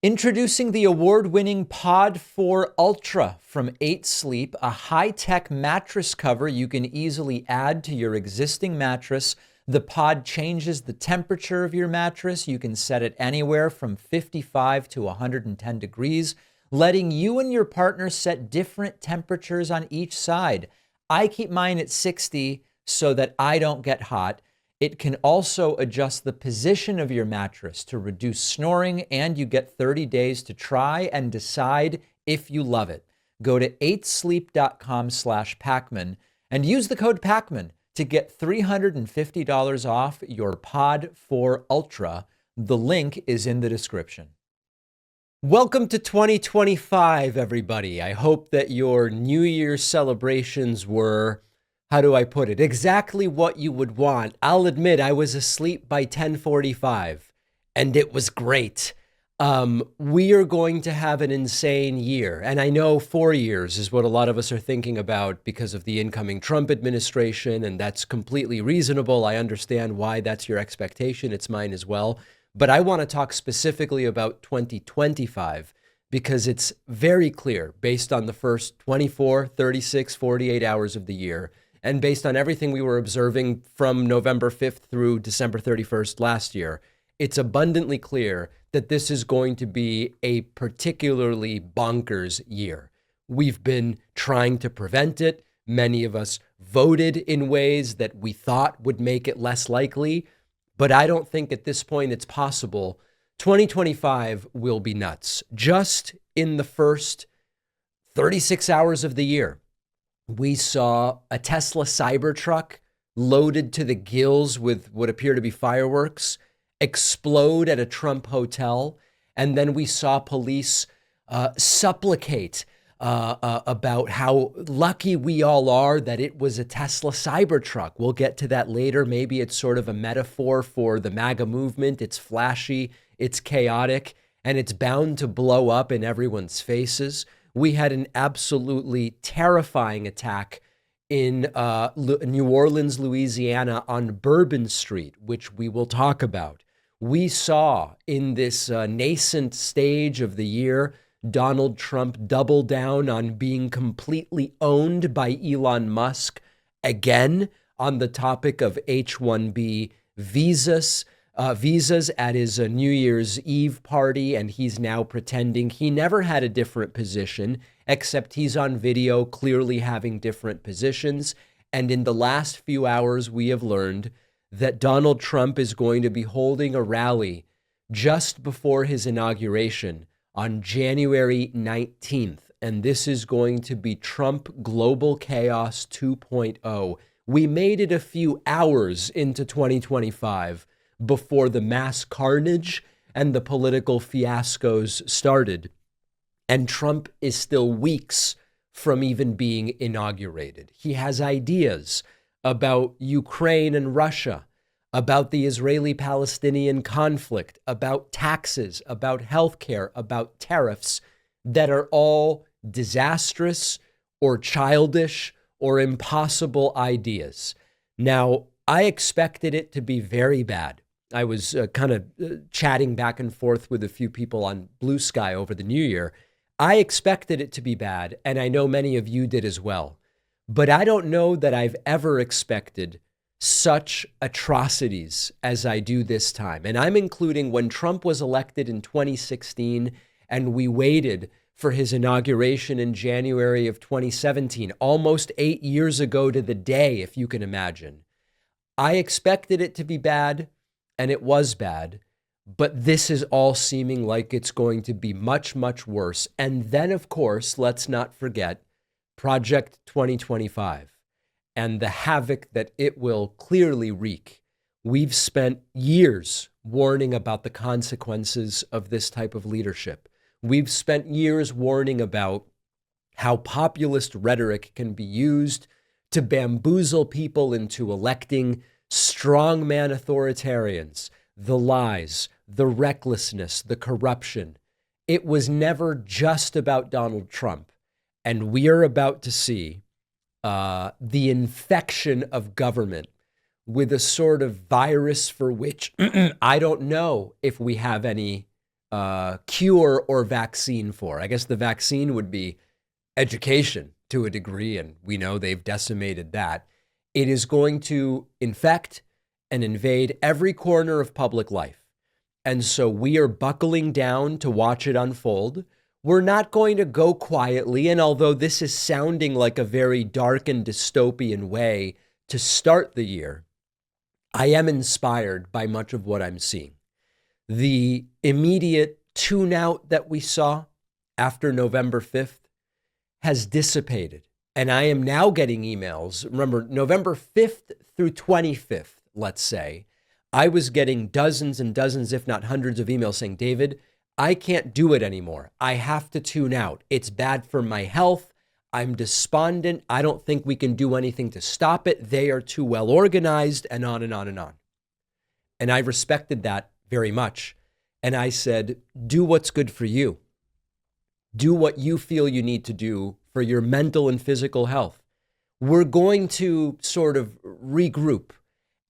Introducing the award-winning Pod 4 Ultra from 8 Sleep, a high-tech mattress cover you can easily add to your existing mattress. The pod changes the temperature of your mattress. You can set it anywhere from 55 to 110 degrees, letting you and your partner set different temperatures on each side. I keep mine at 60 so that I don't get hot. It can also adjust the position of your mattress to reduce snoring, and you get 30 days to try and decide if you love it. Go to 8sleep.com/Pacman and use the code Pacman to get $350 off your Pod 4 Ultra. The link is in the description. Welcome to 2025, everybody. I hope that your New Year's celebrations were, how do I put it, exactly what you would want. I'll admit I was asleep by 10:45, and it was great. We are going to have an insane year, and I know 4 years is what a lot of us are thinking about because of the incoming Trump administration, and that's completely reasonable. I understand why that's your expectation. It's mine as well. But I want to talk specifically about 2025 because it's very clear based on the first 24, 36, 48 hours of the year, and based on everything we were observing from November 5th through December 31st last year, it's abundantly clear that this is going to be a particularly bonkers year. We've been trying to prevent it. Many of us voted in ways that we thought would make it less likely, but I don't think at this point it's possible. 2025 will be nuts. Just in the first 36 hours of the year, we saw a Tesla Cybertruck loaded to the gills with what appear to be fireworks explode at a Trump hotel. And then we saw police supplicate about how lucky we all are that it was a Tesla Cybertruck. We'll get to that later. Maybe it's sort of a metaphor for the MAGA movement. It's flashy, it's chaotic, and it's bound to blow up in everyone's faces. We had an absolutely terrifying attack in New Orleans, Louisiana on Bourbon Street, which we will talk about. We saw in this nascent stage of the year, Donald Trump double down on being completely owned by Elon Musk again on the topic of H-1B visas at his New Year's Eve party, and he's now pretending he never had a different position, except he's on video clearly having different positions. And in the last few hours, we have learned that Donald Trump is going to be holding a rally just before his inauguration on January 19th. And this is going to be Trump Global Chaos 2.0. We made it a few hours into 2025 before the mass carnage and the political fiascos started. And Trump is still weeks from even being inaugurated. He has ideas about Ukraine and Russia, about the Israeli-Palestinian conflict, about taxes, about healthcare, about tariffs that are all disastrous or childish or impossible ideas. Now, I expected it to be very bad. I was kind of chatting back and forth with a few people on Blue Sky over the New Year. I expected it to be bad, and I know many of you did as well. But I don't know that I've ever expected such atrocities as I do this time. And I'm including when Trump was elected in 2016 and we waited for his inauguration in January of 2017, almost 8 years ago to the day, if you can imagine. I expected it to be bad, and it was bad, but this is all seeming like it's going to be much, much worse. And then, of course, let's not forget Project 2025 and the havoc that it will clearly wreak. We've spent years warning about the consequences of this type of leadership. We've spent years warning about how populist rhetoric can be used to bamboozle people into electing strongman authoritarians, the lies, the recklessness, the corruption. It was never just about Donald Trump. And we are about to see the infection of government with a sort of virus for which I don't know if we have any cure or vaccine for. I guess the vaccine would be education to a degree, and we know they've decimated that. It is going to infect and invade every corner of public life. And so we are buckling down to watch it unfold. We're not going to go quietly. And although this is sounding like a very dark and dystopian way to start the year, I am inspired by much of what I'm seeing. The immediate tune out that we saw after November 5th has dissipated. And I am now getting emails. Remember, November 5th through 25th, let's say, I was getting dozens and dozens, if not hundreds of emails saying, David, I can't do it anymore. I have to tune out. It's bad for my health. I'm despondent. I don't think we can do anything to stop it. They are too well organized, and on and on and on. And I respected that very much. And I said, do what's good for you. Do what you feel you need to do for your mental and physical health. We're going to sort of regroup.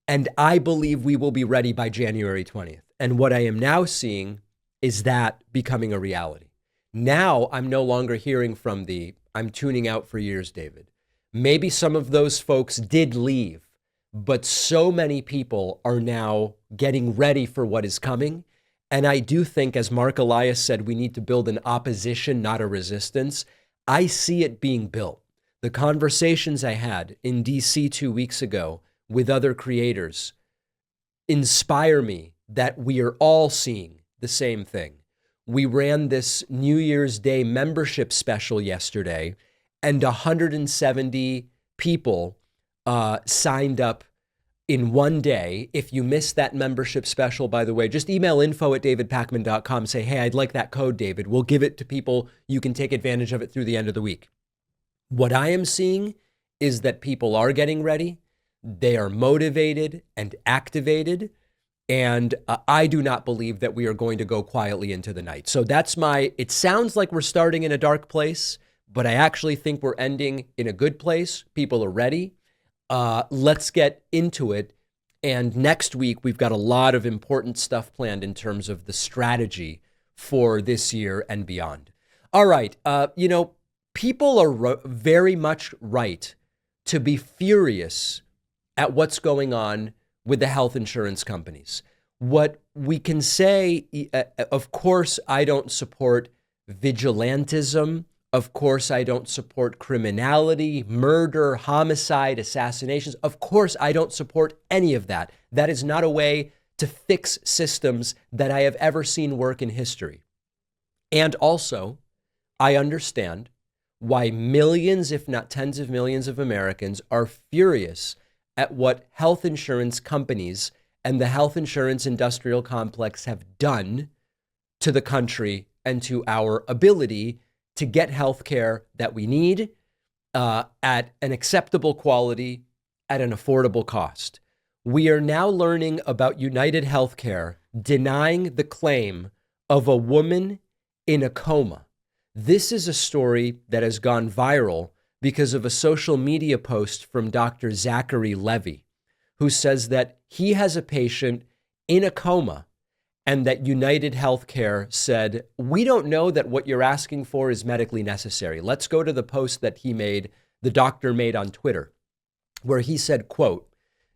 And I believe we will be ready by January 20th. And what I am now seeing is that becoming a reality. Now I'm no longer hearing from I'm tuning out for years, David. Maybe some of those folks did leave, but so many people are now getting ready for what is coming. And I do think, as Mark Elias said, we need to build an opposition, not a resistance. I see it being built. The conversations I had in DC 2 weeks ago with other creators inspire me that we are all seeing the same thing. We ran this New Year's Day membership special yesterday, and 170 people signed up in one day. If you missed that membership special, by the way, just email info@davidpakman.com. Say, hey, I'd like that code, David. We'll give it to people. You can take advantage of it through the end of the week. What I am seeing is that people are getting ready. They are motivated and activated. And I do not believe that we are going to go quietly into the night. So it sounds like we're starting in a dark place, but I actually think we're ending in a good place. People are ready. Let's get into it. And next week, we've got a lot of important stuff planned in terms of the strategy for this year and beyond. All right. People are very much right to be furious at what's going on with the health insurance companies. What we can say, of course, I don't support vigilantism. Of course, I don't support criminality, murder, homicide, assassinations. Of course, I don't support any of that. That is not a way to fix systems that I have ever seen work in history. And also, I understand why millions, if not tens of millions of Americans are furious at what health insurance companies and the health insurance industrial complex have done to the country and to our ability to get health care that we need at an acceptable quality at an affordable cost. We are now learning about United Healthcare denying the claim of a woman in a coma. This is a story that has gone viral because of a social media post from Dr. Zachary Levy, who says that he has a patient in a coma and that United Healthcare said, we don't know that what you're asking for is medically necessary. Let's go to the post that the doctor made on Twitter, where he said, quote,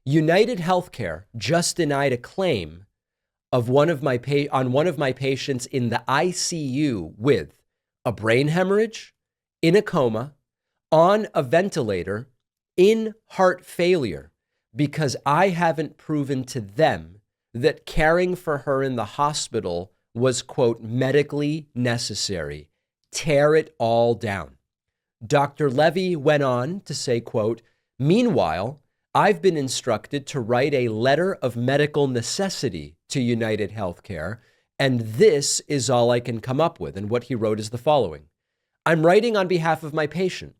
United Healthcare just denied a claim of one of my patients in the ICU with a brain hemorrhage, in a coma, on a ventilator, in heart failure, because I haven't proven to them that caring for her in the hospital was, quote, medically necessary. Tear it all down. Dr. Levy went on to say, quote, meanwhile, I've been instructed to write a letter of medical necessity to United Healthcare, and this is all I can come up with. And what he wrote is the following. I'm writing on behalf of my patient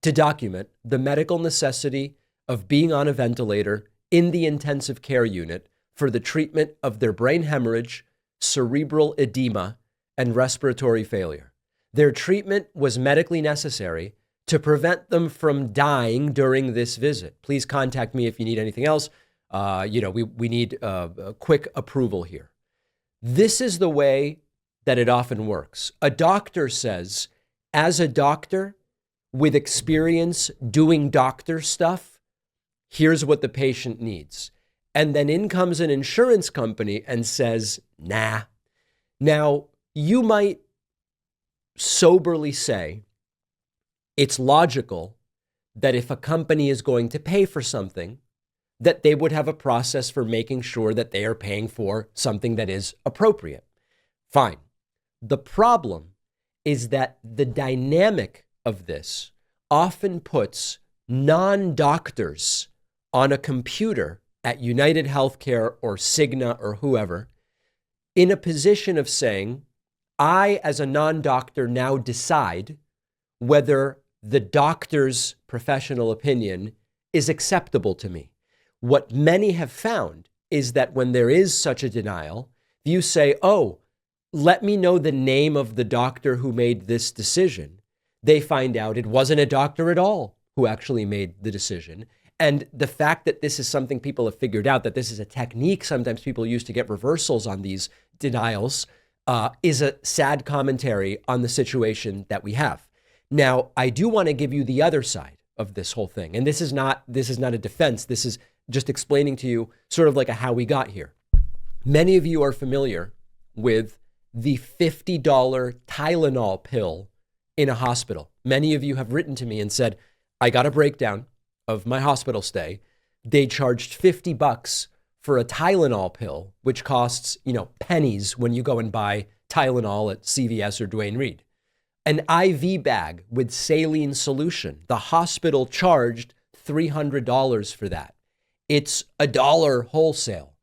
to document the medical necessity of being on a ventilator in the intensive care unit for the treatment of their brain hemorrhage, cerebral edema, and respiratory failure. Their treatment was medically necessary to prevent them from dying during this visit. Please contact me if you need anything else. We need a quick approval here. This is the way that it often works. A doctor says, as a doctor with experience doing doctor stuff, here's what the patient needs. And then in comes an insurance company and says, nah. Now, you might soberly say it's logical that if a company is going to pay for something, that they would have a process for making sure that they are paying for something that is appropriate. Fine. The problem is that the dynamic of this often puts non-doctors on a computer at United Healthcare or Cigna or whoever in a position of saying, I, as a non-doctor, now decide whether the doctor's professional opinion is acceptable to me. What many have found is that when there is such a denial, you say, oh, let me know the name of the doctor who made this decision. They find out it wasn't a doctor at all who actually made the decision. And the fact that this is something people have figured out, that this is a technique sometimes people use to get reversals on these denials, is a sad commentary on the situation that we have. Now, I do want to give you the other side of this whole thing. And this is not a defense. This is just explaining to you sort of like a how we got here. Many of you are familiar with the $50 Tylenol pill in a hospital. Many of you have written to me and said, I got a breakdown of my hospital stay. They charged $50 for a Tylenol pill, which costs, pennies when you go and buy Tylenol at CVS or Duane Reade. An IV bag with saline solution. The hospital charged $300 for that. It's $1 wholesale.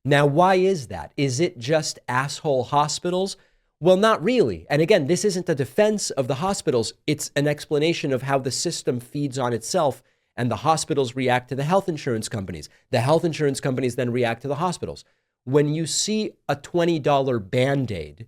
Now, why is that? Is it just asshole hospitals? Well, not really. And again, this isn't a defense of the hospitals. It's an explanation of how the system feeds on itself, and the hospitals react to the health insurance companies. The health insurance companies then react to the hospitals. When you see a $20 Band-Aid,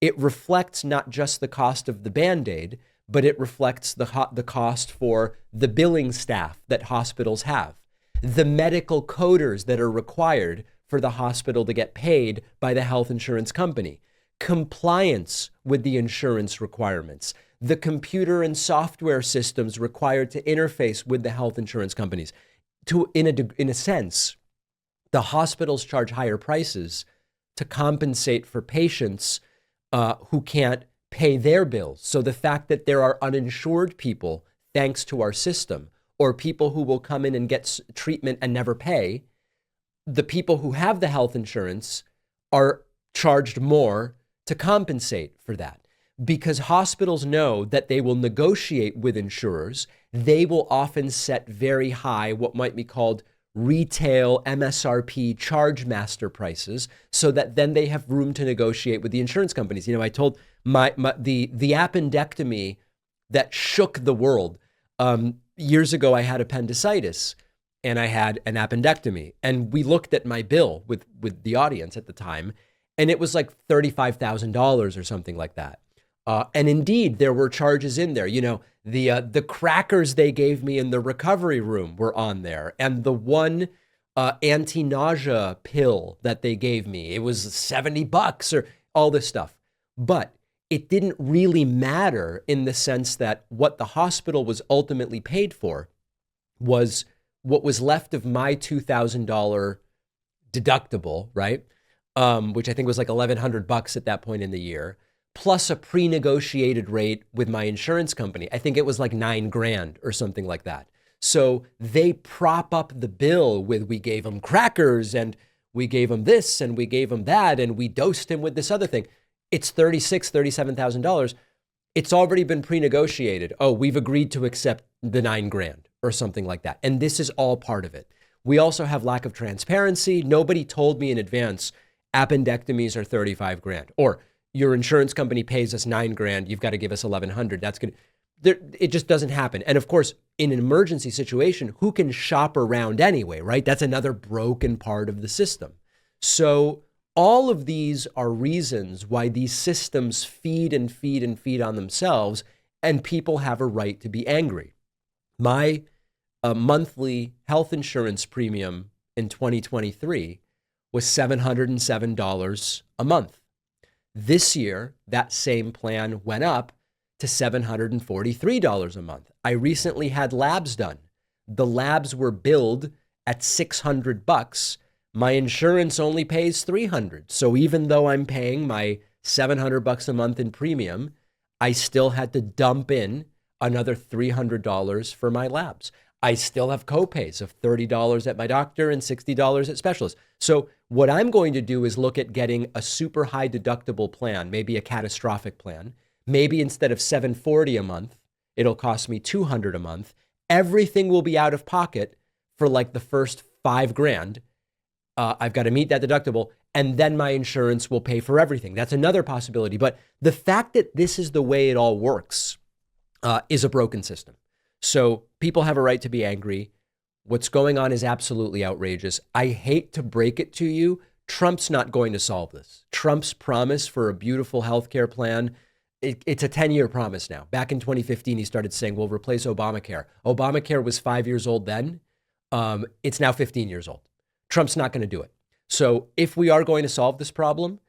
it reflects not just the cost of the Band-Aid, but it reflects the cost for the billing staff that hospitals have, the medical coders that are required for the hospital to get paid by the health insurance company, compliance with the insurance requirements, the computer and software systems required to interface with the health insurance companies. In a sense, the hospitals charge higher prices to compensate for patients who can't pay their bills. So the fact that there are uninsured people, thanks to our system, or people who will come in and get treatment and never pay, the people who have the health insurance are charged more to compensate for that. Because hospitals know that they will negotiate with insurers, they will often set very high, what might be called retail MSRP charge master prices, so that then they have room to negotiate with the insurance companies. I told the appendectomy that shook the world. Years ago, I had appendicitis and I had an appendectomy, and we looked at my bill with the audience at the time, and it was like $35,000 or something like that. And indeed, there were charges in there. The crackers they gave me in the recovery room were on there. And the one anti-nausea pill that they gave me, it was $70 or all this stuff. But it didn't really matter in the sense that what the hospital was ultimately paid for was what was left of my $2,000 deductible, right? Which I think was like $1,100 at that point in the year, plus a pre-negotiated rate with my insurance company. I think it was like $9,000 or something like that. So they prop up the bill with, we gave him crackers and we gave him this and we gave him that and we dosed him with this other thing. It's $36,000, $37,000. It's already been pre-negotiated. Oh, we've agreed to accept the $9,000 or something like that. And this is all part of it. We also have lack of transparency. Nobody told me in advance appendectomies are $35,000, or your insurance company pays us $9,000. You've got to give us $1,100. That's good. It just doesn't happen. And of course, in an emergency situation, who can shop around anyway, right? That's another broken part of the system. So all of these are reasons why these systems feed and feed and feed on themselves, and people have a right to be angry. My monthly health insurance premium in 2023 was $707 a month. This year, that same plan went up to $743 a month. I recently had labs done. The labs were billed at $600. My insurance only pays $300. So even though I'm paying my $700 a month in premium, I still had to dump in another $300 for my labs. I still have copays of $30 at my doctor and $60 at specialists. So what I'm going to do is look at getting a super high deductible plan, maybe a catastrophic plan. Maybe instead of $740 a month, it'll cost me $200 a month. Everything will be out of pocket for like the first $5,000. I've got to meet that deductible, and then my insurance will pay for everything. That's another possibility. But the fact that this is the way it all works is a broken system. So people have a right to be angry. What's going on is absolutely outrageous. I hate to break it to you. Trump's not going to solve this. Trump's promise for a beautiful healthcare plan, it's a 10-year promise now. Back in 2015, he started saying, we'll replace Obamacare. Obamacare was 5 years old then. It's now 15 years old. Trump's not going to do it. So if we are going to solve this problem,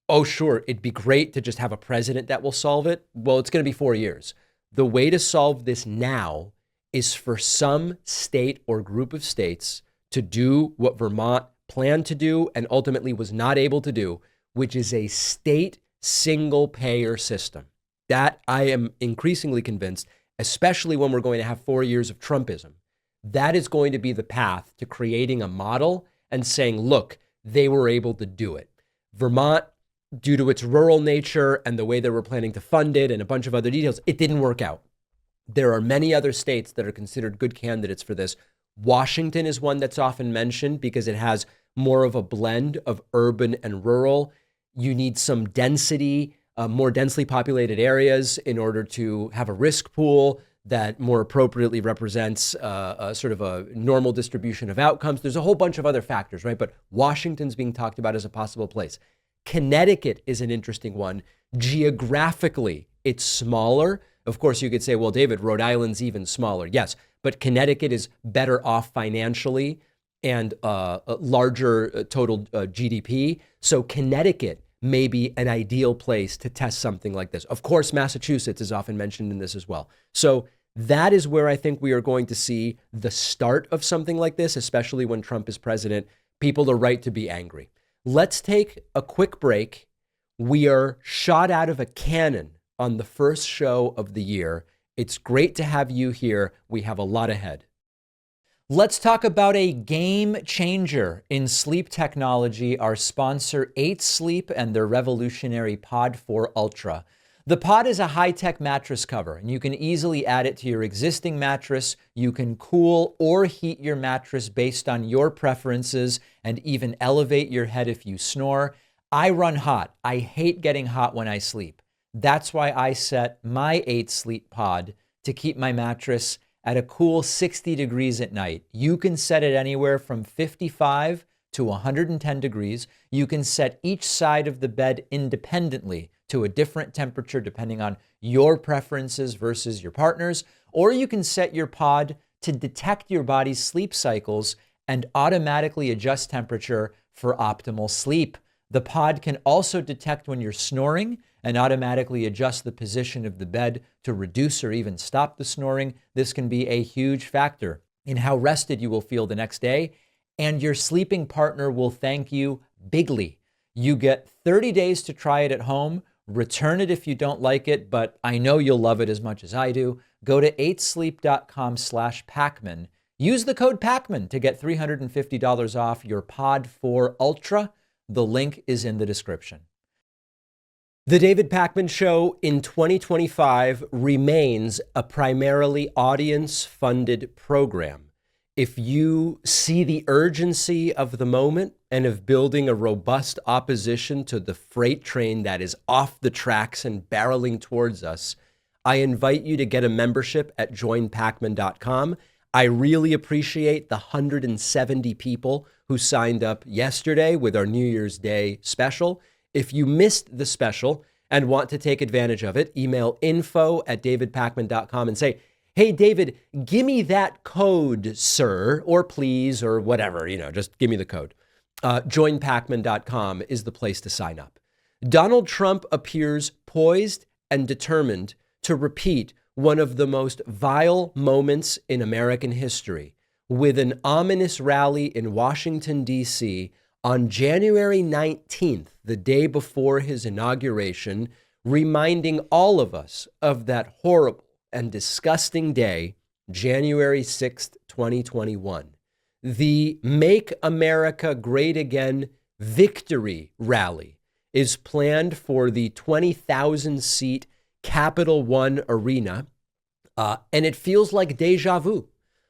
oh, sure, it'd be great to just have a president that will solve it. Well, it's going to be 4 years. The way to solve this now is for some state or group of states to do what Vermont planned to do and ultimately was not able to do, which is a state single payer system. That I am increasingly convinced, especially when we're going to have 4 years of Trumpism, that is going to be the path to creating a model and saying, look, they were able to do it. Vermont, due to its rural nature and the way they were planning to fund it and a bunch of other details, it didn't work out. There are many other states that are considered good candidates for this. Washington is one that's often mentioned because it has more of a blend of urban and rural. You need some density, more densely populated areas in order to have a risk pool that more appropriately represents a sort of a normal distribution of outcomes. There's a whole bunch of other factors, right? But Washington's being talked about as a possible place. Connecticut is an interesting one. Geographically, it's smaller. Of course, you could say, well, David, Rhode Island's even smaller. Yes, but Connecticut is better off financially and a larger total GDP. So Connecticut may be an ideal place to test something like this. Of course, Massachusetts is often mentioned in this as well. So that is where I think we are going to see the start of something like this, especially when Trump is president. People are right to be angry. Let's take a quick break. We are shot out of a cannon on the first show of the year. It's great to have you here. We have a lot ahead. Let's talk about a game changer in sleep technology, our sponsor 8 Sleep and their revolutionary Pod 4 Ultra. The Pod is a high-tech mattress cover, and you can easily add it to your existing mattress. You can cool or heat your mattress based on your preferences and even elevate your head if you snore. I run hot. I hate getting hot when I sleep. That's why I set my 8 Sleep Pod to keep my mattress at a cool 60 degrees at night. You can set it anywhere from 55 to 110 degrees. You can set each side of the bed independently to a different temperature depending on your preferences versus your partner's, or you can set your pod to detect your body's sleep cycles and automatically adjust temperature for optimal sleep. The pod can also detect when you're snoring and automatically adjust the position of the bed to reduce or even stop the snoring. This can be a huge factor in how rested you will feel the next day, and your sleeping partner will thank you bigly. You get 30 days to try it at home. Return it if you don't like it, but I know you'll love it as much as I do. Go to 8sleep.com/Pacman. Use the code Pacman to get $350 off your Pod 4 Ultra. The link is in the description. The David Pacman Show in 2025 remains a primarily audience-funded program. If you see the urgency of the moment and of building a robust opposition to the freight train that is off the tracks and barreling towards us, I invite you to get a membership at joinpacman.com. I really appreciate the 170 people who signed up yesterday with our New Year's Day special. If you missed the special and want to take advantage of it, email info@davidpacman.com and say, hey, David, give me that code, sir, or please, or whatever, just give me the code. Joinpacman.com is the place to sign up. Donald Trump appears poised and determined to repeat one of the most vile moments in American history with an ominous rally in Washington, D.C. on January 19th, the day before his inauguration, reminding all of us of that horrible and disgusting day, January 6th, 2021. The Make America Great Again victory rally is planned for the 20,000-seat Capital One Arena, and it feels like deja vu.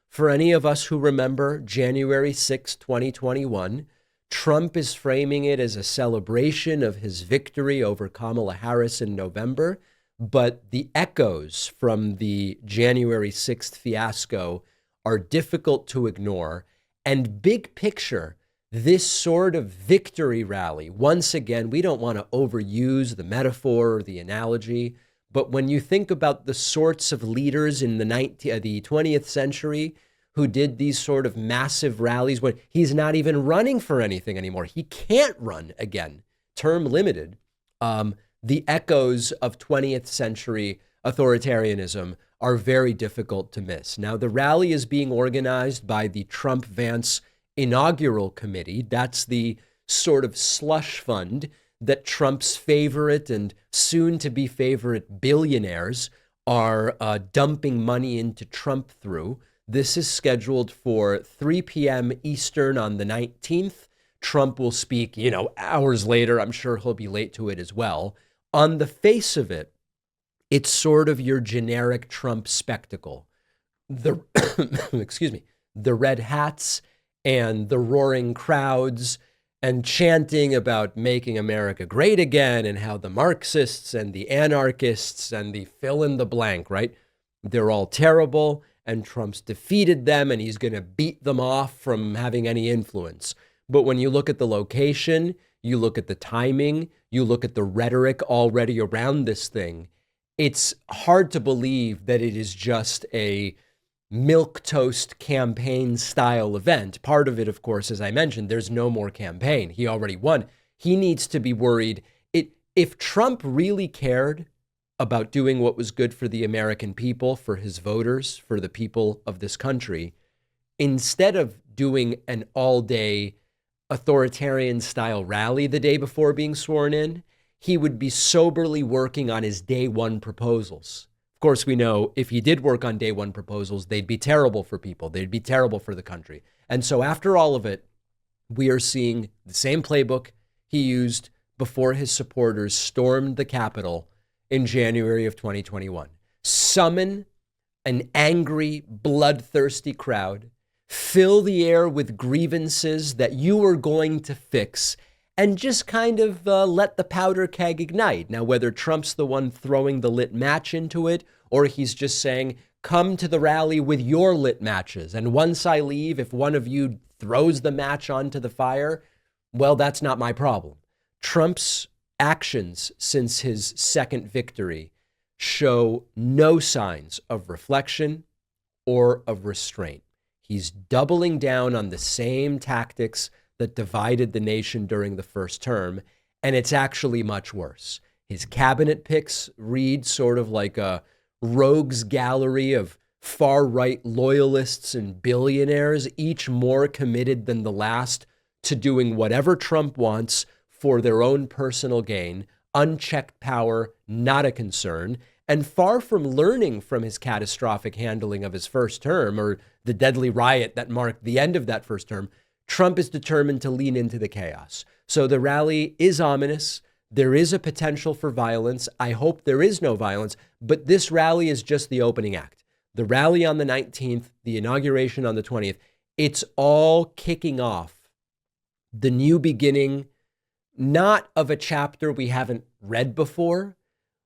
For any of us who remember January 6, 2021, Trump is framing it as a celebration of his victory over Kamala Harris in November, but the echoes from the January 6th fiasco are difficult to ignore. And big picture, this sort of victory rally, once again, we don't want to overuse the metaphor or the analogy, but when you think about the sorts of leaders in the 20th century who did these sort of massive rallies when he's not even running for anything anymore, he can't run again, term limited, the echoes of 20th century authoritarianism are very difficult to miss. Now, the rally is being organized by the Trump-Vance Inaugural Committee. That's the sort of slush fund that Trump's favorite and soon-to-be favorite billionaires are dumping money into Trump through. This is scheduled for 3 p.m. Eastern on the 19th. Trump will speak, hours later. I'm sure he'll be late to it as well. On the face of it, it's sort of your generic Trump spectacle. The the red hats and the roaring crowds and chanting about making America great again and how the Marxists and the anarchists and the fill in the blank, right? They're all terrible and Trump's defeated them and he's going to beat them off from having any influence. But when you look at the location, you look at the timing, you look at the rhetoric already around this thing, it's hard to believe that it is just a milquetoast campaign style event. Part of it, of course, as I mentioned, there's no more campaign. He already won. He needs to be worried. If Trump really cared about doing what was good for the American people, for his voters, for the people of this country, instead of doing an all-day authoritarian style rally the day before being sworn in, he would be soberly working on his day one proposals. Of course, we know if he did work on day one proposals, they'd be terrible for people. They'd be terrible for the country. And so after all of it, we are seeing the same playbook he used before his supporters stormed the Capitol in January of 2021. Summon an angry, bloodthirsty crowd, fill the air with grievances that you are going to fix, and just kind of let the powder keg ignite. Now, whether Trump's the one throwing the lit match into it, or he's just saying, come to the rally with your lit matches, and once I leave, if one of you throws the match onto the fire, well, that's not my problem. Trump's actions since his second victory show no signs of reflection or of restraint. He's doubling down on the same tactics that divided the nation during the first term, and it's actually much worse. His cabinet picks read sort of like a rogues gallery of far-right loyalists and billionaires, each more committed than the last to doing whatever Trump wants for their own personal gain. Unchecked power, not a concern. And far from learning from his catastrophic handling of his first term or the deadly riot that marked the end of that first term, Trump is determined to lean into the chaos. So the rally is ominous. There is a potential for violence. I hope there is no violence, but this rally is just the opening act. The rally on the 19th, the inauguration on the 20th, it's all kicking off the new beginning, not of a chapter we haven't read before,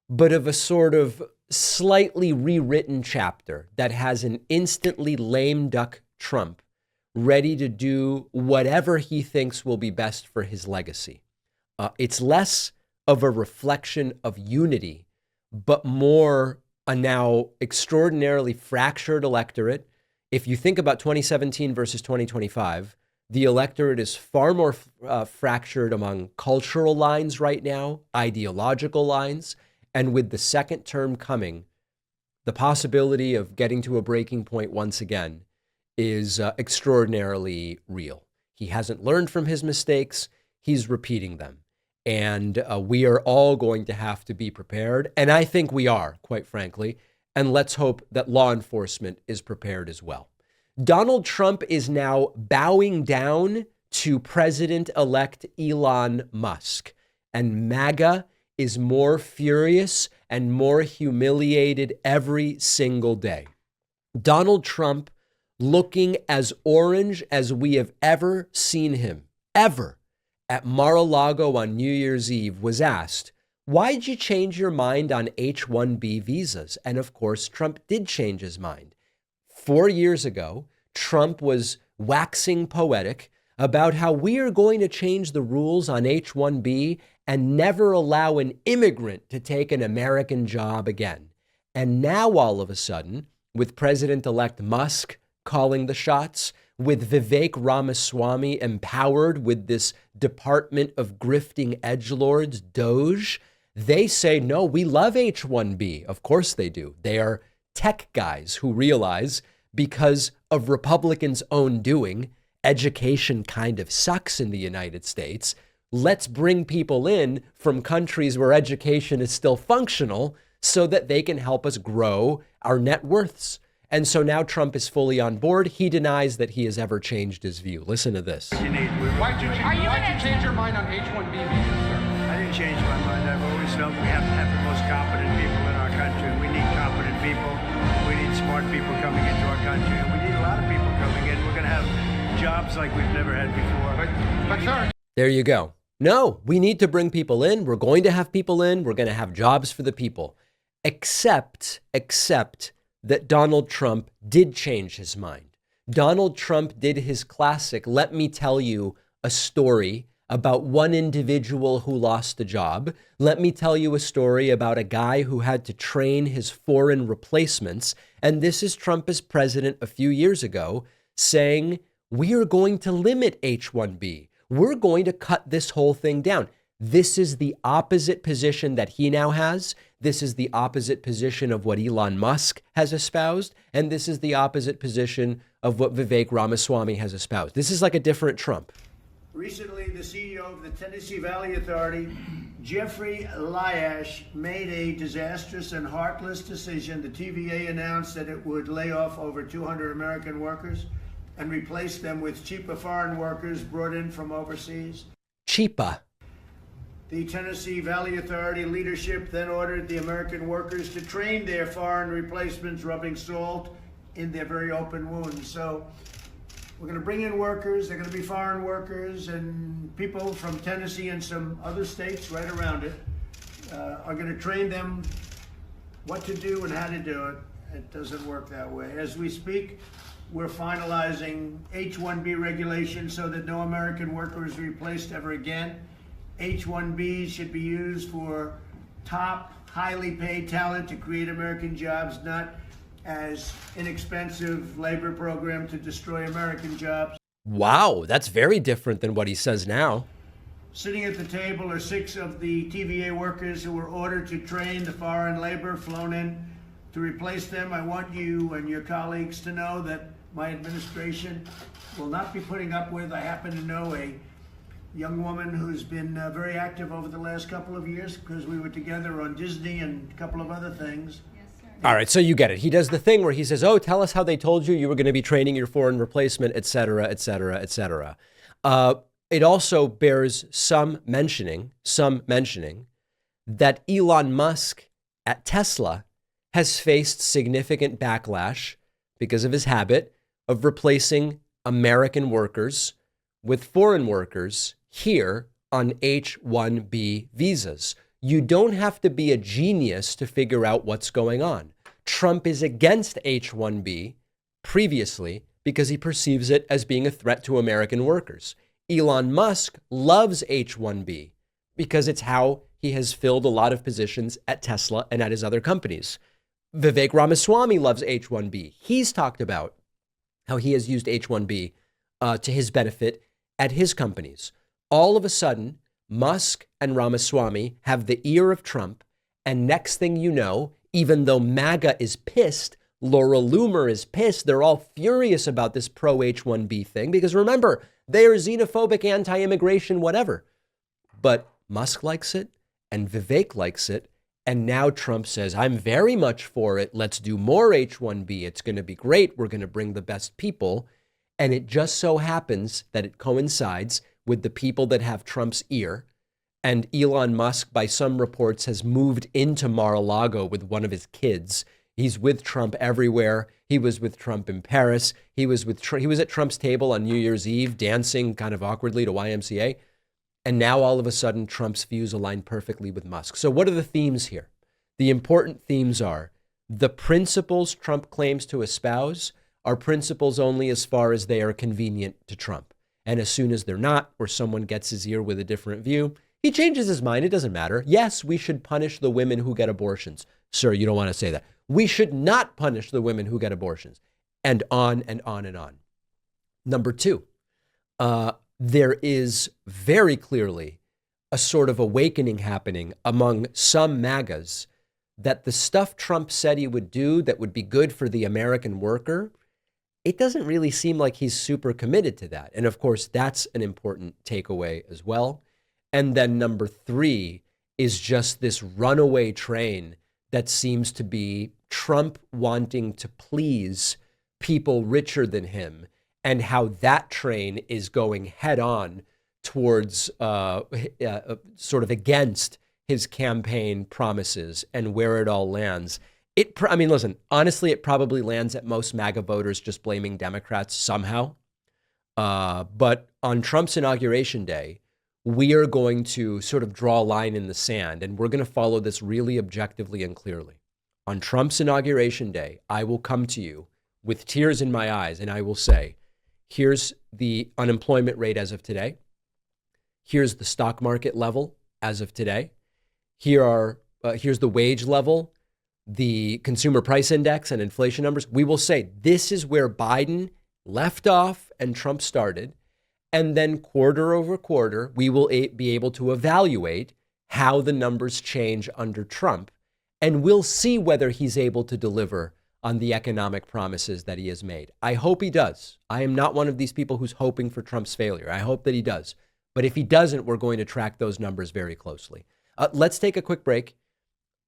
but of a sort of slightly rewritten chapter that has an instantly lame duck Trump ready to do whatever he thinks will be best for his legacy. It's less of a reflection of unity, but more a now extraordinarily fractured electorate. If you think about 2017 versus 2025, The electorate is far more fractured among cultural lines right now, ideological lines. And with the second term coming, the possibility of getting to a breaking point once again is extraordinarily real. He hasn't learned from his mistakes. He's repeating them. And we are all going to have to be prepared. And I think we are, quite frankly. And let's hope that law enforcement is prepared as well. Donald Trump is now bowing down to President-elect Elon Musk. And MAGA is more furious and more humiliated every single day. Donald Trump, looking as orange as we have ever seen him, ever, at Mar-a-Lago on New Year's Eve, was asked, why'd you change your mind on H-1B visas? And of course, Trump did change his mind. 4 years ago, Trump was waxing poetic about how we are going to change the rules on H-1B and never allow an immigrant to take an American job again. And now all of a sudden, with President-elect Musk calling the shots, with Vivek Ramaswamy empowered with this Department of Grifting Edgelords, DOGE, they say, no, we love H-1B. Of course they do. They are tech guys who realize because of Republicans' own doing, education kind of sucks in the United States. Let's bring people in from countries where education is still functional so that they can help us grow our net worths. And so now Trump is fully on board. He denies that he has ever changed his view. Listen to this. Why'd you change your mind on H-1B visas, sir? I didn't change my mind. I've always felt we have to have the most competent people in our country. We need competent people. We need smart people coming into our country. And we need a lot of people coming in. We're going to have jobs like we've never had before. But sir... There you go. No, we need to bring people in. We're going to have people in. We're going to have jobs for the people. Except that Donald Trump did change his mind. Donald Trump did his classic, let me tell you a story about one individual who lost a job. Let me tell you a story about a guy who had to train his foreign replacements. And this is Trump as president a few years ago saying, we are going to limit H-1B. We're going to cut this whole thing down. This is the opposite position that he now has. This is the opposite position of what Elon Musk has espoused. And this is the opposite position of what Vivek Ramaswamy has espoused. This is like a different Trump. Recently, the CEO of the Tennessee Valley Authority, Jeffrey Lyash, made a disastrous and heartless decision. The TVA announced that it would lay off over 200 American workers and replace them with cheaper foreign workers brought in from overseas. Cheaper. The Tennessee Valley Authority leadership then ordered the American workers to train their foreign replacements, rubbing salt in their very open wounds. So we're going to bring in workers. They're going to be foreign workers, and people from Tennessee and some other states right around it are going to train them what to do and how to do it. It doesn't work that way. As we speak, we're finalizing H-1B regulations so that no American worker is replaced ever again. H-1Bs should be used for top, highly paid talent to create American jobs, not as inexpensive labor program to destroy American jobs. Wow, that's very different than what he says now. Sitting at the table are 6 of the TVA workers who were ordered to train the foreign labor flown in to replace them. I want you and your colleagues to know that my administration will not be putting up with. I happen to know a young woman who's been very active over the last couple of years because we were together on Disney and a couple of other things. Yes, sir. All right, so you get it. He does the thing where he says, oh, tell us how they told you you were going to be training your foreign replacement, et cetera, et cetera, et cetera. It also bears some mentioning that Elon Musk at Tesla has faced significant backlash because of his habit of replacing American workers with foreign workers here on H-1B visas. You don't have to be a genius to figure out what's going on. Trump is against H-1B previously because he perceives it as being a threat to American workers. Elon Musk loves H-1B because it's how he has filled a lot of positions at Tesla and at his other companies. Vivek Ramaswamy loves H-1B. He's talked about how he has used H-1B to his benefit at his companies. All of a sudden, Musk and Ramaswamy have the ear of Trump. And next thing you know, even though MAGA is pissed, Laura Loomer is pissed. They're all furious about this pro H-1B thing because remember, they are xenophobic, anti-immigration, whatever. But Musk likes it and Vivek likes it. And now Trump says, I'm very much for it. Let's do more H-1B. It's going to be great. We're going to bring the best people. And it just so happens that it coincides with the people that have Trump's ear. And Elon Musk, by some reports, has moved into Mar-a-Lago with one of his kids. He's with Trump everywhere. He was with Trump in Paris. He was at Trump's table on New Year's Eve, dancing kind of awkwardly to YMCA. And now all of a sudden, Trump's views align perfectly with Musk. So what are the themes here? The important themes are the principles Trump claims to espouse are principles only as far as they are convenient to Trump. And as soon as they're not, or someone gets his ear with a different view, he changes his mind. It doesn't matter. Yes, we should punish the women who get abortions. Sir, you don't want to say that. We should not punish the women who get abortions. And on and on and on. Number two, there is very clearly a sort of awakening happening among some MAGAs that the stuff Trump said he would do that would be good for the American worker, it doesn't really seem like he's super committed to that. And of course, that's an important takeaway as well. And then number three is just this runaway train that seems to be Trump wanting to please people richer than him, and how that train is going head on towards sort of against his campaign promises and where it all lands. Listen, honestly, it probably lands at most MAGA voters just blaming Democrats somehow. But on Trump's inauguration day, we are going to sort of draw a line in the sand, and we're going to follow this really objectively and clearly. On Trump's inauguration day, I will come to you with tears in my eyes, and I will say, here's the unemployment rate as of today. Here's the stock market level as of today. Here's the wage level, the consumer price index and inflation numbers. We will say this is where Biden left off and Trump started. And then quarter over quarter, we will be able to evaluate how the numbers change under Trump. And we'll see whether he's able to deliver on the economic promises that he has made. I hope he does. I am not one of these people who's hoping for Trump's failure. I hope that he does. But if he doesn't, we're going to track those numbers very closely. Let's take a quick break.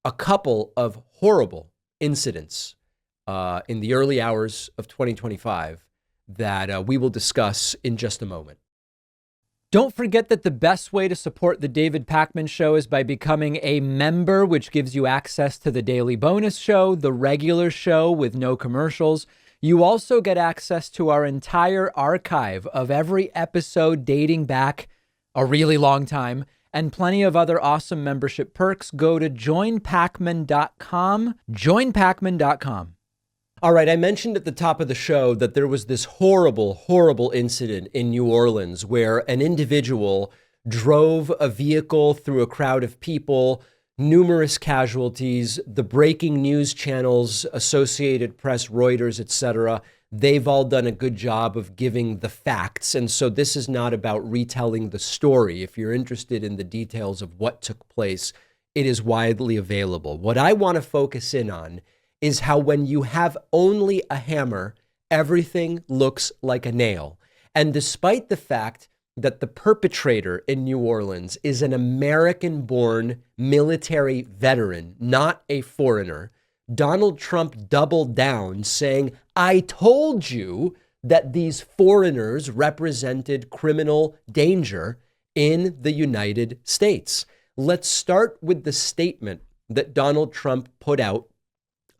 A couple of horrible incidents in the early hours of 2025 that we will discuss in just a moment. Don't forget that the best way to support the David Pakman Show is by becoming a member, which gives you access to the daily bonus show, the regular show with no commercials. You also get access to our entire archive of every episode dating back a really long time, and plenty of other awesome membership perks. Go to joinpakman.com, joinpakman.com. All right, I mentioned at the top of the show that there was this horrible, horrible incident in New Orleans where an individual drove a vehicle through a crowd of people, numerous casualties. The breaking news channels, Associated Press, Reuters, etc., they've all done a good job of giving the facts. And so this is not about retelling the story. If you're interested in the details of what took place, it is widely available. What I want to focus in on is how when you have only a hammer, everything looks like a nail. And despite the fact that the perpetrator in New Orleans is an American-born military veteran, not a foreigner, Donald Trump doubled down saying, I told you that these foreigners represented criminal danger in the United States. Let's start with the statement that Donald Trump put out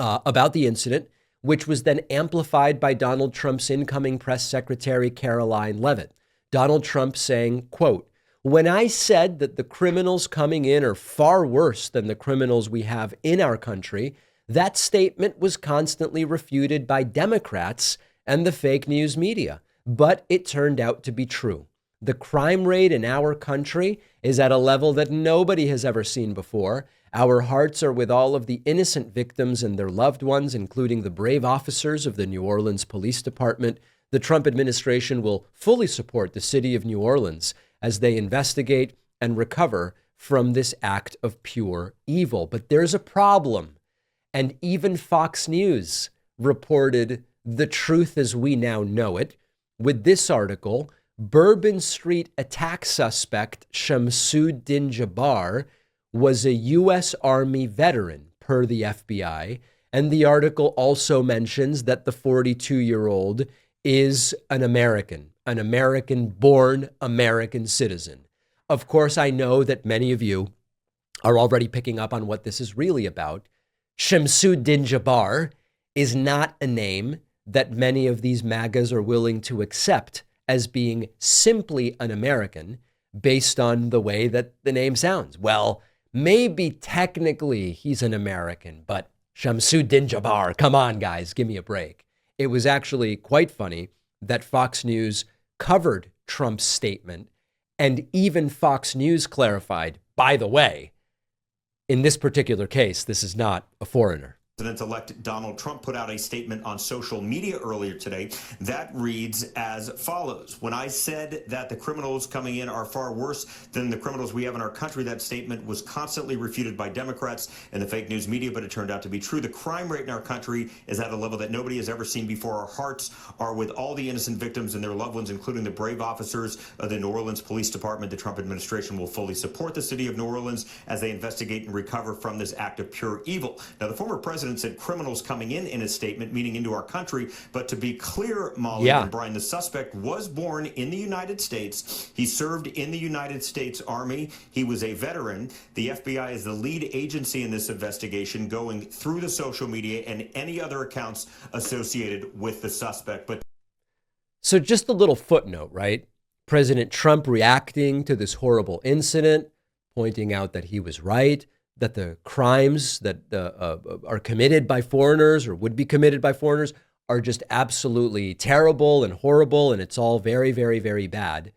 about the incident, which was then amplified by Donald Trump's incoming press secretary, Caroline Leavitt. Donald Trump saying, quote, when I said that the criminals coming in are far worse than the criminals we have in our country, that statement was constantly refuted by Democrats and the fake news media. But it turned out to be true. The crime rate in our country is at a level that nobody has ever seen before. Our hearts are with all of the innocent victims and their loved ones, including the brave officers of the New Orleans Police Department, the Trump administration will fully support the city of New Orleans as they investigate and recover from this act of pure evil. But there's a problem. And even Fox News reported the truth as we now know it with this article: Bourbon Street attack suspect Shamsuddin Jabbar was a U.S. Army veteran, per the FBI. And the article also mentions that the 42-year-old is an American-born American citizen. Of course, I know that many of you are already picking up on what this is really about. Shamsuddin Jabbar is not a name that many of these MAGAs are willing to accept as being simply an American based on the way that the name sounds. Well, maybe technically he's an American, but Shamsuddin Jabbar, come on, guys, give me a break. It was actually quite funny that Fox News covered Trump's statement, and even Fox News clarified, by the way, in this particular case, this is not a foreigner. President-elect Donald Trump put out a statement on social media earlier today that reads as follows. When I said that the criminals coming in are far worse than the criminals we have in our country, that statement was constantly refuted by Democrats and the fake news media, but it turned out to be true. The crime rate in our country is at a level that nobody has ever seen before. Our hearts are with all the innocent victims and their loved ones, including the brave officers of the New Orleans Police Department. The Trump administration will fully support the city of New Orleans as they investigate and recover from this act of pure evil. Now, the former president said criminals coming in his statement, meaning into our country. But to be clear, Molly and Brian, the suspect was born in the United States. He served in the United States Army. He was a veteran. The FBI is the lead agency in this investigation, going through the social media and any other accounts associated with the suspect. But so just a little footnote, right? President Trump reacting to this horrible incident, pointing out that he was right, that the crimes that are committed by foreigners or would be committed by foreigners are just absolutely terrible and horrible, and it's all very, very, very bad.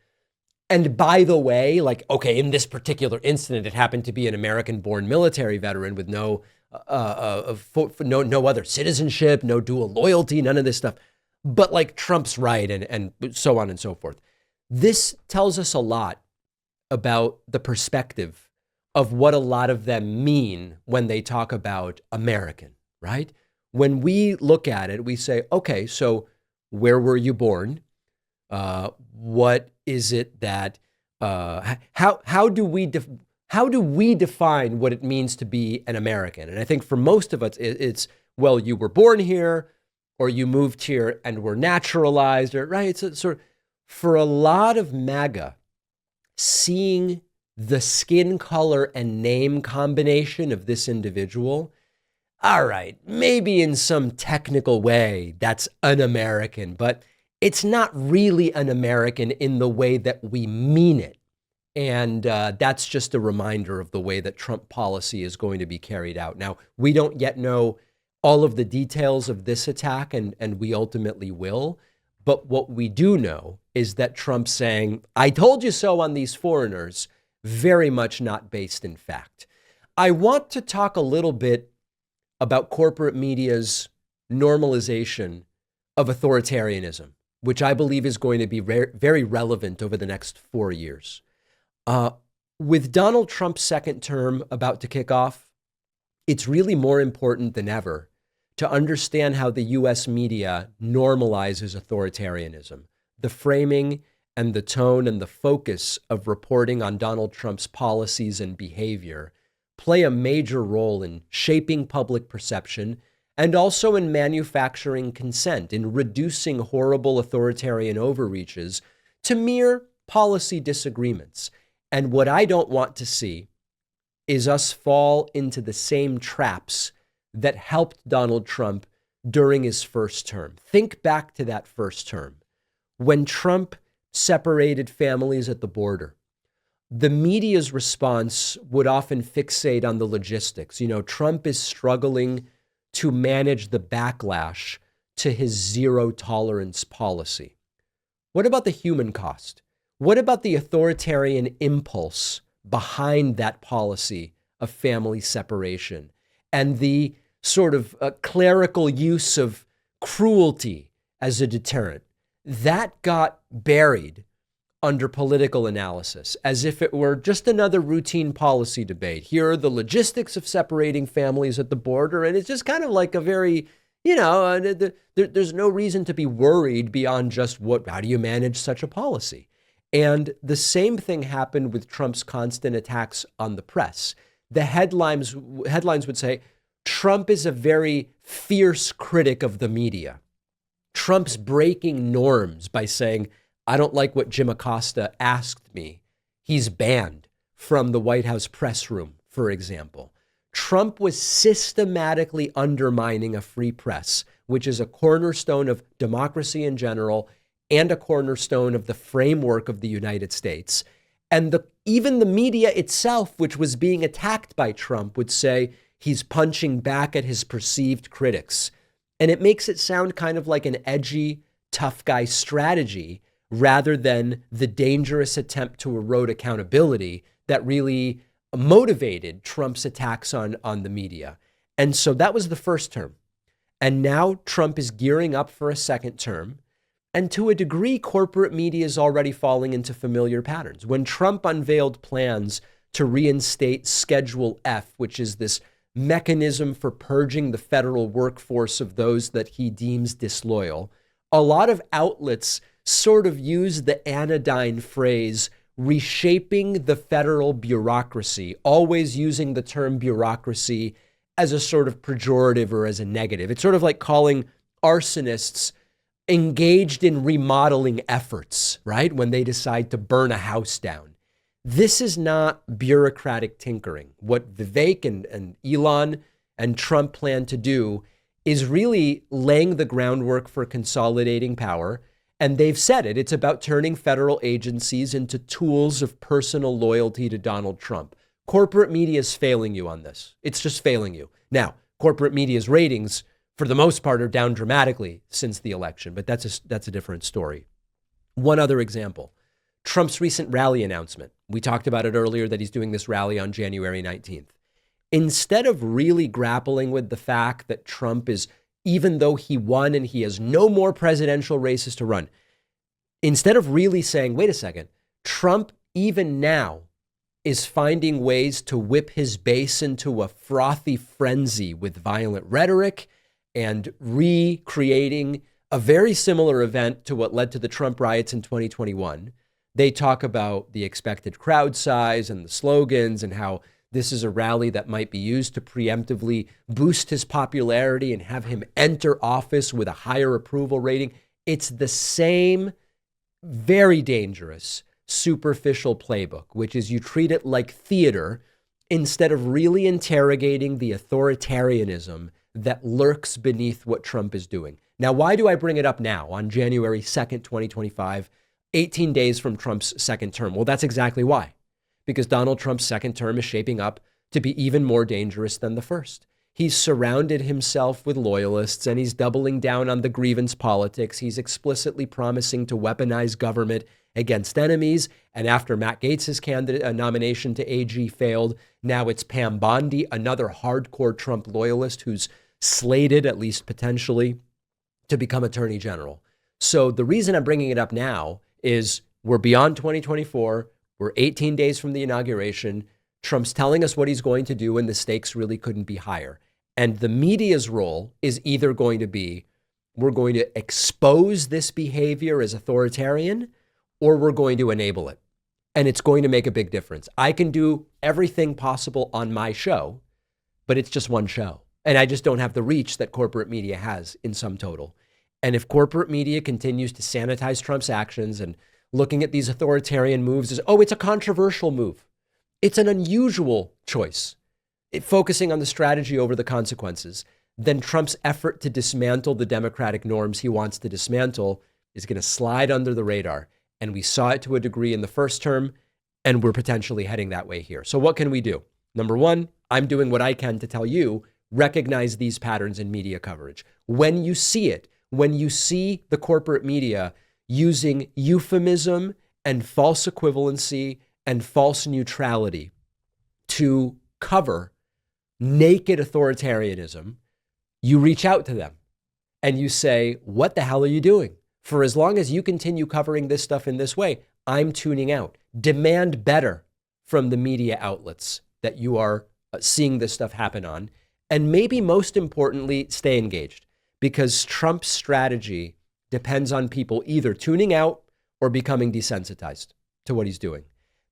And by the way, like, okay, in this particular incident, it happened to be an American-born military veteran with no other citizenship, no dual loyalty, none of this stuff. But like, Trump's right, and so on and so forth. This tells us a lot about the perspective of what a lot of them mean when they talk about American, right? When we look at it, we say, okay, so where were you born? What is it that, how do we define what it means to be an American? And I think for most of us, it's, well, you were born here or you moved here and were naturalized, or right? It's sort of, for a lot of MAGA, seeing the skin color and name combination of this individual, all right, maybe in some technical way, that's an American, but it's not really an American in the way that we mean it. And that's just a reminder of the way that Trump policy is going to be carried out. Now, we don't yet know all of the details of this attack, and we ultimately will. But what we do know is that Trump's saying, I told you so on these foreigners, very much not based in fact. I want to talk a little bit about corporate media's normalization of authoritarianism, which I believe is going to be very relevant over the next 4 years. With Donald Trump's second term about to kick off, it's really more important than ever to understand how the U.S. media normalizes authoritarianism. The framing and the tone and the focus of reporting on Donald Trump's policies and behavior play a major role in shaping public perception and also in manufacturing consent, in reducing horrible authoritarian overreaches to mere policy disagreements. And what I don't want to see is us fall into the same traps that helped Donald Trump during his first term. Think back to that first term. When Trump separated families at the border, the media's response would often fixate on the logistics. You know, Trump is struggling to manage the backlash to his zero tolerance policy. What about the human cost? What about the authoritarian impulse behind that policy of family separation and the sort of clerical use of cruelty as a deterrent? that got buried under political analysis as if it were just another routine policy debate. Here are the logistics of separating families at the border. And it's just kind of like a very, there's no reason to be worried beyond just how do you manage such a policy? And the same thing happened with Trump's constant attacks on the press. The headlines would say, Trump is a very fierce critic of the media. Trump's breaking norms by saying, I don't like what Jim Acosta asked me. He's banned from the White House press room, for example. Trump was systematically undermining a free press, which is a cornerstone of democracy in general and a cornerstone of the framework of the United States. And even the media itself, which was being attacked by Trump, would say he's punching back at his perceived critics. And it makes it sound kind of like an edgy, tough guy strategy rather than the dangerous attempt to erode accountability that really motivated Trump's attacks on the media. And so that was the first term. And now Trump is gearing up for a second term. And to a degree, corporate media is already falling into familiar patterns. When Trump unveiled plans to reinstate Schedule F, which is this mechanism for purging the federal workforce of those that he deems disloyal, a lot of outlets sort of use the anodyne phrase, reshaping the federal bureaucracy, always using the term bureaucracy as a sort of pejorative or as a negative. It's sort of like calling arsonists engaged in remodeling efforts, right? When they decide to burn a house down. This is not bureaucratic tinkering. What Vivek and Elon and Trump plan to do is really laying the groundwork for consolidating power. And they've said it. It's about turning federal agencies into tools of personal loyalty to Donald Trump. Corporate media is failing you on this. It's just failing you. Now, corporate media's ratings, for the most part, are down dramatically since the election, but that's a different story. One other example, Trump's recent rally announcement. We talked about it earlier that he's doing this rally on January 19th. Instead of really grappling with the fact that Trump is, even though he won and he has no more presidential races to run, instead of really saying, wait a second, Trump even now is finding ways to whip his base into a frothy frenzy with violent rhetoric and recreating a very similar event to what led to the Trump riots in 2021. They talk about the expected crowd size and the slogans and how this is a rally that might be used to preemptively boost his popularity and have him enter office with a higher approval rating. It's the same very dangerous superficial playbook, which is you treat it like theater instead of really interrogating the authoritarianism that lurks beneath what Trump is doing. Now, why do I bring it up now on January 2nd, 2025, 18 days from Trump's second term? Well, that's exactly why. Because Donald Trump's second term is shaping up to be even more dangerous than the first. He's surrounded himself with loyalists and he's doubling down on the grievance politics. He's explicitly promising to weaponize government against enemies. And after Matt Gaetz's nomination to AG failed, now it's Pam Bondi, another hardcore Trump loyalist who's slated, at least potentially, to become attorney general. So the reason I'm bringing it up now is we're beyond 2024. We're 18 days from the inauguration. Trump's telling us what he's going to do, and the stakes really couldn't be higher. And the media's role is either going to be, we're going to expose this behavior as authoritarian, or we're going to enable it. And it's going to make a big difference. I can do everything possible on my show, but it's just one show. And I just don't have the reach that corporate media has in sum total. And if corporate media continues to sanitize Trump's actions and looking at these authoritarian moves as, oh, it's a controversial move. It's an unusual choice, focusing on the strategy over the consequences, then Trump's effort to dismantle the democratic norms he wants to dismantle is going to slide under the radar. And we saw it to a degree in the first term, and we're potentially heading that way here. So what can we do? Number one, I'm doing what I can to tell you, recognize these patterns in media coverage. When you see it, when you see the corporate media using euphemism and false equivalency and false neutrality to cover naked authoritarianism, you reach out to them and you say, what the hell are you doing? For as long as you continue covering this stuff in this way, I'm tuning out. Demand better from the media outlets that you are seeing this stuff happen on. And maybe most importantly, stay engaged, because Trump's strategy depends on people either tuning out or becoming desensitized to what he's doing.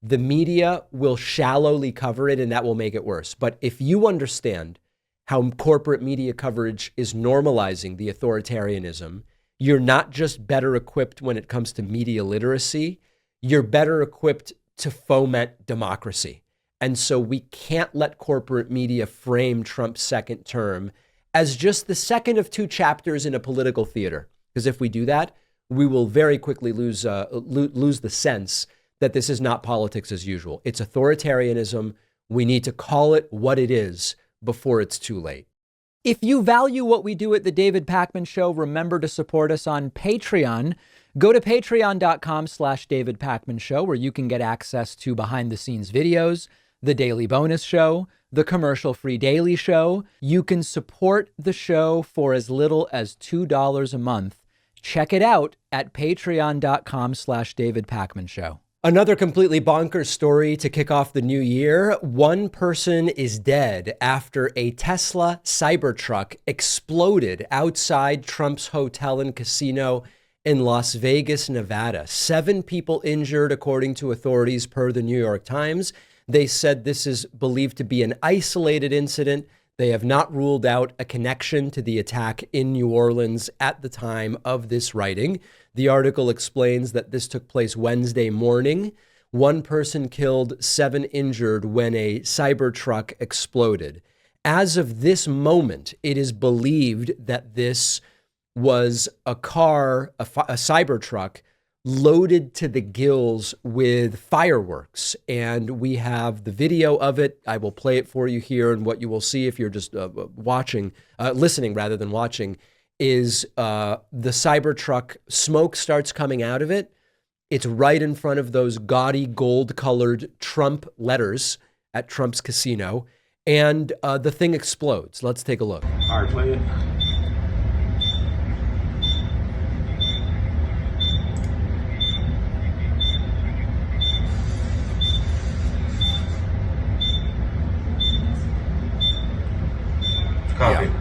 The media will shallowly cover it, and that will make it worse. But if you understand how corporate media coverage is normalizing the authoritarianism, you're not just better equipped when it comes to media literacy, you're better equipped to foment democracy. And so we can't let corporate media frame Trump's second term as just the second of two chapters in a political theater. Because if we do that, we will very quickly lose the sense that this is not politics as usual. It's authoritarianism. We need to call it what it is before it's too late. If you value what we do at The David Pakman Show, remember to support us on Patreon. Go to patreon.com/David Pakman Show, where you can get access to behind the scenes videos, the daily bonus show, the commercial-free daily show. You can support the show for as little as $2 a month. Check it out at patreon.com/David Pakman Show. Another completely bonkers story to kick off the new year. One person is dead after a Tesla Cybertruck exploded outside Trump's hotel and casino in Las Vegas, Nevada. 7 people injured, according to authorities per the New York Times. They said this is believed to be an isolated incident. They have not ruled out a connection to the attack in New Orleans at the time of this writing. The article explains that this took place Wednesday morning. 1 person killed, 7 injured when a Cybertruck exploded. As of this moment, it is believed that this was a car, a Cybertruck, loaded to the gills with fireworks. And we have the video of it. I will play it for you here. And what you will see if you're just listening rather than watching, is the Cybertruck, smoke starts coming out of it. It's right in front of those gaudy gold-colored Trump letters at Trump's casino. And the thing explodes. Let's take a look. All right, play it. Copy. Yeah.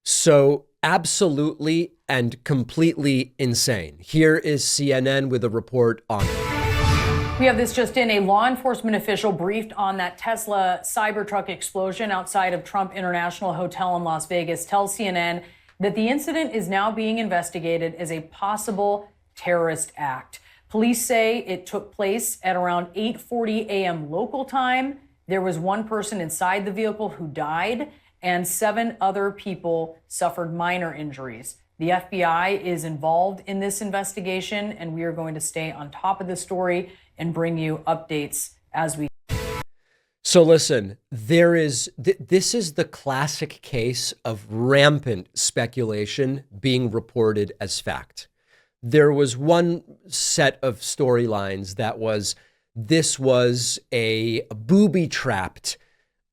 So absolutely and completely insane. Here is CNN with a report on it. We have this just in. A law enforcement official briefed on that Tesla Cybertruck explosion outside of Trump International Hotel in Las Vegas tells CNN that the incident is now being investigated as a possible terrorist act. Police say it took place at around 8:40 a.m. local time. There was 1 person inside the vehicle who died, and 7 other people suffered minor injuries. The FBI is involved in this investigation, and we are going to stay on top of the story and bring you updates as we. So listen, this is the classic case of rampant speculation being reported as fact. There was one set of storylines that was, this was a booby-trapped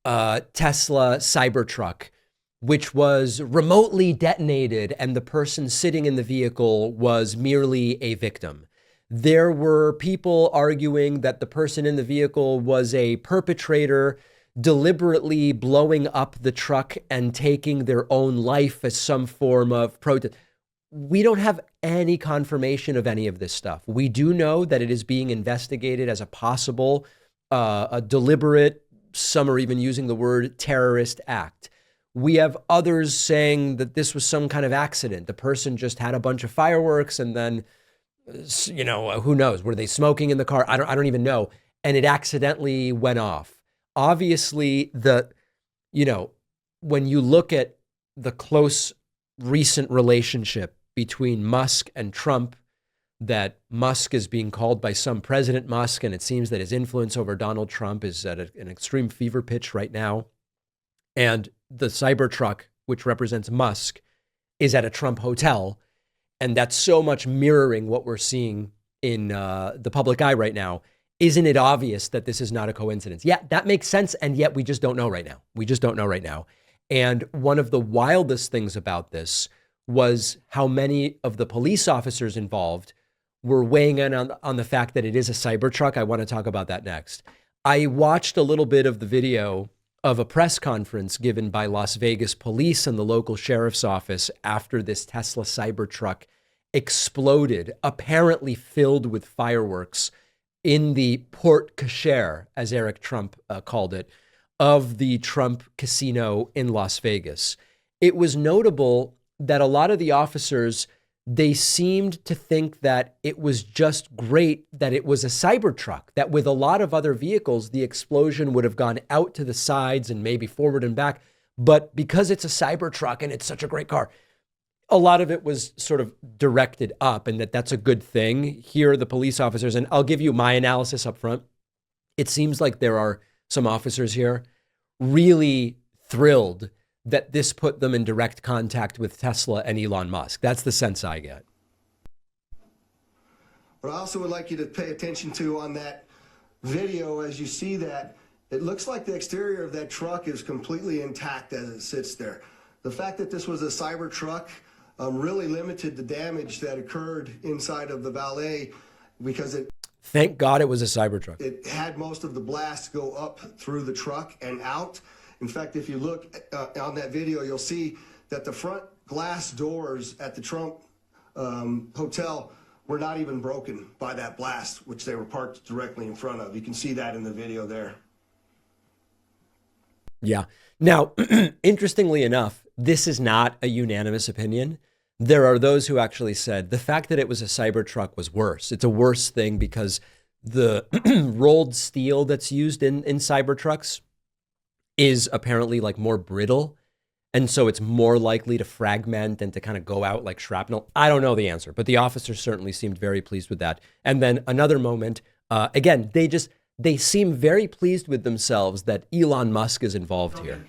Tesla Cybertruck, which was remotely detonated, and the person sitting in the vehicle was merely a victim. There were people arguing that the person in the vehicle was a perpetrator deliberately blowing up the truck and taking their own life as some form of protest. We don't have any confirmation of any of this stuff. We do know that it is being investigated as a possible, a deliberate, some are even using the word terrorist act. We have others saying that this was some kind of accident. The person just had a bunch of fireworks and then, you know, who knows? Were they smoking in the car? I don't even know. And it accidentally went off. Obviously, when you look at the close recent relationship between Musk and Trump, that Musk is being called by some President Musk, and it seems that his influence over Donald Trump is at an extreme fever pitch right now. And the Cybertruck, which represents Musk, is at a Trump hotel. And that's so much mirroring what we're seeing in the public eye right now. Isn't it obvious that this is not a coincidence? Yeah, that makes sense. And yet we just don't know right now. We just don't know right now. And one of the wildest things about this was how many of the police officers involved were weighing in on the fact that it is a Cybertruck. I want to talk about that next. I watched a little bit of the video of a press conference given by Las Vegas police and the local sheriff's office after this Tesla Cybertruck exploded, apparently filled with fireworks, in the porte cochere, as Eric Trump called it, of the Trump casino in Las Vegas. It was notable that a lot of the officers, they seemed to think that it was just great that it was a Cybertruck, that with a lot of other vehicles, the explosion would have gone out to the sides and maybe forward and back. But because it's a Cybertruck and it's such a great car, a lot of it was sort of directed up, and that's a good thing. Here are the police officers, and I'll give you my analysis up front. It seems like there are some officers here really thrilled that this put them in direct contact with Tesla and Elon Musk. That's the sense I get. But I also would like you to pay attention to on that video, as you see that, it looks like the exterior of that truck is completely intact as it sits there. The fact that this was a Cybertruck really limited the damage that occurred inside of the valet, because thank God it was a Cybertruck. It had most of the blasts go up through the truck and out. In fact, if you look on that video, you'll see that the front glass doors at the Trump hotel were not even broken by that blast, which they were parked directly in front of. You can see that in the video there. Yeah. Now, interestingly enough, this is not a unanimous opinion. There are those who actually said the fact that it was a Cybertruck was worse. It's a worse thing because the rolled steel that's used in Cybertrucks is apparently like more brittle. And so it's more likely to fragment and to kind of go out like shrapnel. I don't know the answer, but the officers certainly seemed very pleased with that. And then another moment, again, they seem very pleased with themselves that Elon Musk is involved here.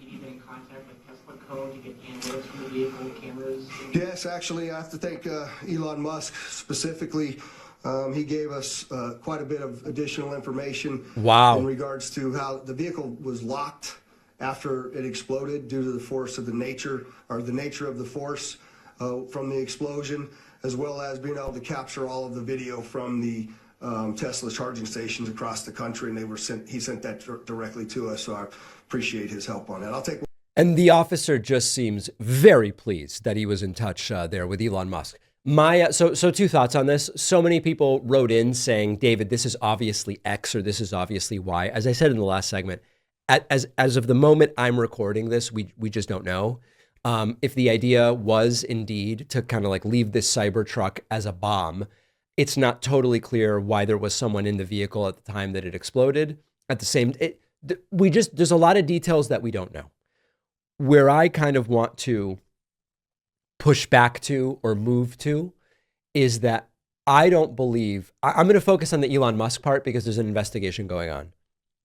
Yes, actually, I have to thank Elon Musk specifically. He gave us quite a bit of additional information in regards to how the vehicle was locked after it exploded due to the force of the nature of the force from the explosion, as well as being able to capture all of the video from the Tesla charging stations across the country, and he sent that directly to us. So I appreciate his help on that. And the officer just seems very pleased that he was in touch there with Elon Musk. So two thoughts on this. So many people wrote in saying, David, this is obviously X or this is obviously Y. As I said in the last segment, as of the moment I'm recording this, we just don't know. If the idea was indeed to kind of like leave this Cybertruck as a bomb, it's not totally clear why there was someone in the vehicle at the time that it exploded. At the same, there's a lot of details that we don't know. Where I kind of want to push back to or move to is that I don't believe, I'm going to focus on the Elon Musk part because there's an investigation going on.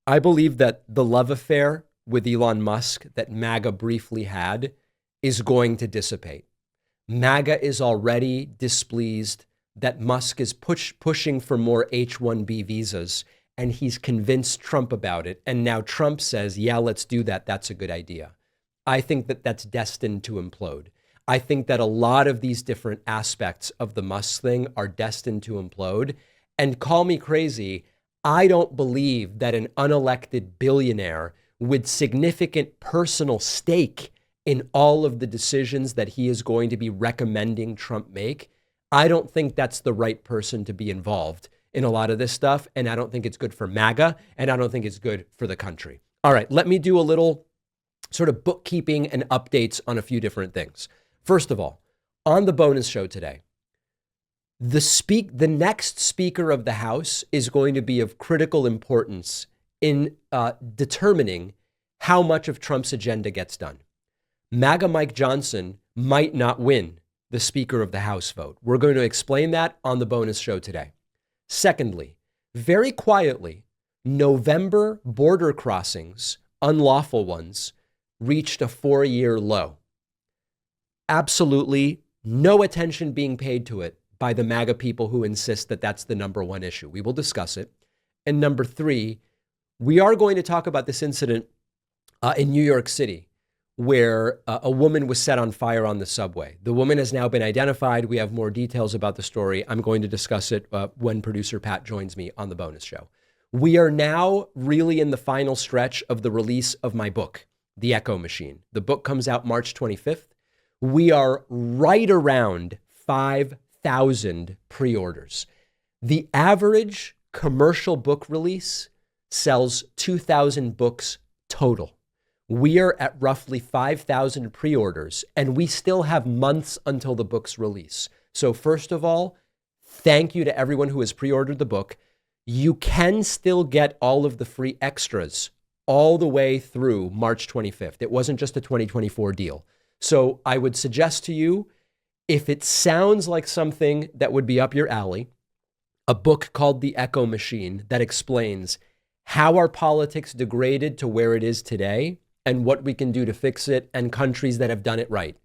I believe that the love affair with Elon Musk that MAGA briefly had is going to dissipate. MAGA is already displeased that Musk is pushing for more H-1B visas, and he's convinced Trump about it. And now Trump says, yeah, let's do that. That's a good idea. I think that that's destined to implode. I think that a lot of these different aspects of the Musk thing are destined to implode. And call me crazy, I don't believe that an unelected billionaire with significant personal stake in all of the decisions that he is going to be recommending Trump make, I don't think that's the right person to be involved in a lot of this stuff. And I don't think it's good for MAGA, and I don't think it's good for the country. All right, let me do a little sort of bookkeeping and updates on a few different things. First of all, on the bonus show today, the next Speaker of the House is going to be of critical importance in determining how much of Trump's agenda gets done. MAGA Mike Johnson might not win the Speaker of the House vote. We're going to explain that on the bonus show today. Secondly, very quietly, November border crossings, unlawful ones, reached a 4-year low. Absolutely no attention being paid to it by the MAGA people who insist that that's the number one issue. We will discuss it. And number 3, we are going to talk about this incident in New York City where a woman was set on fire on the subway. The woman has now been identified. We have more details about the story. I'm going to discuss it when producer Pat joins me on the bonus show. We are now really in the final stretch of the release of my book, The Echo Machine. The book comes out March 25th. We are right around 5,000 pre-orders. The average commercial book release sells 2,000 books total. We are at roughly 5,000 pre-orders, and we still have months until the book's release. So first of all, thank you to everyone who has pre-ordered the book. You can still get all of the free extras all the way through March 25th. It wasn't just a 2024 deal. So I would suggest to you, if it sounds like something that would be up your alley, a book called The Echo Machine that explains how our politics degraded to where it is today and what we can do to fix it, and countries that have done it right.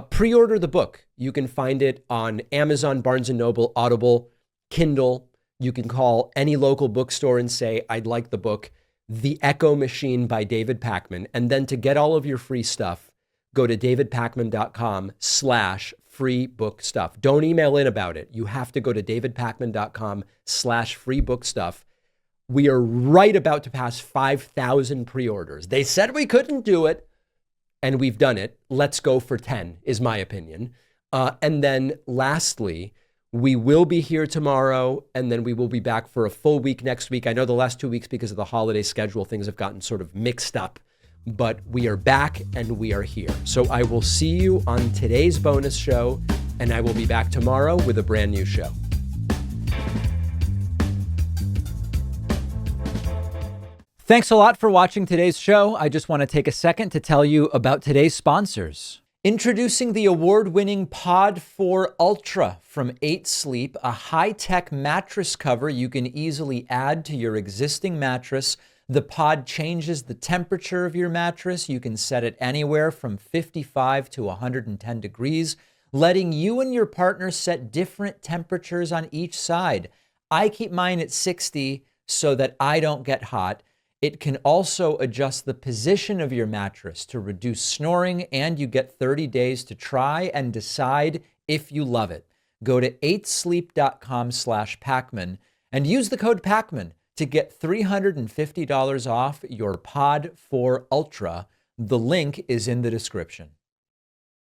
Pre-order the book. You can find it on Amazon, Barnes & Noble, Audible, Kindle. You can call any local bookstore and say, I'd like the book, The Echo Machine by David Pakman. And then to get all of your free stuff, go to davidpakman.com/free book stuff. Don't email in about it. You have to go to davidpakman.com/free book stuff. We are right about to pass 5,000 pre-orders. They said we couldn't do it, and we've done it. Let's go for 10, is my opinion. And then lastly, we will be here tomorrow, and then we will be back for a full week next week. I know the last 2 weeks, because of the holiday schedule, things have gotten sort of mixed up, but we are back and we are here. So I will see you on today's bonus show, and I will be back tomorrow with a brand new show. Thanks a lot for watching today's show. I just want to take a second to tell you about today's sponsors. Introducing the award-winning Pod 4 Ultra from 8 Sleep, a high-tech mattress cover you can easily add to your existing mattress. The Pod changes the temperature of your mattress. You can set it anywhere from 55 to 110 degrees, letting you and your partner set different temperatures on each side. I keep mine at 60 so that I don't get hot. It can also adjust the position of your mattress to reduce snoring, and you get 30 days to try and decide if you love it. Go to 8sleep.com/Pakman and use the code Pakman to get $350 off your Pod 4 Ultra. The link is in the description.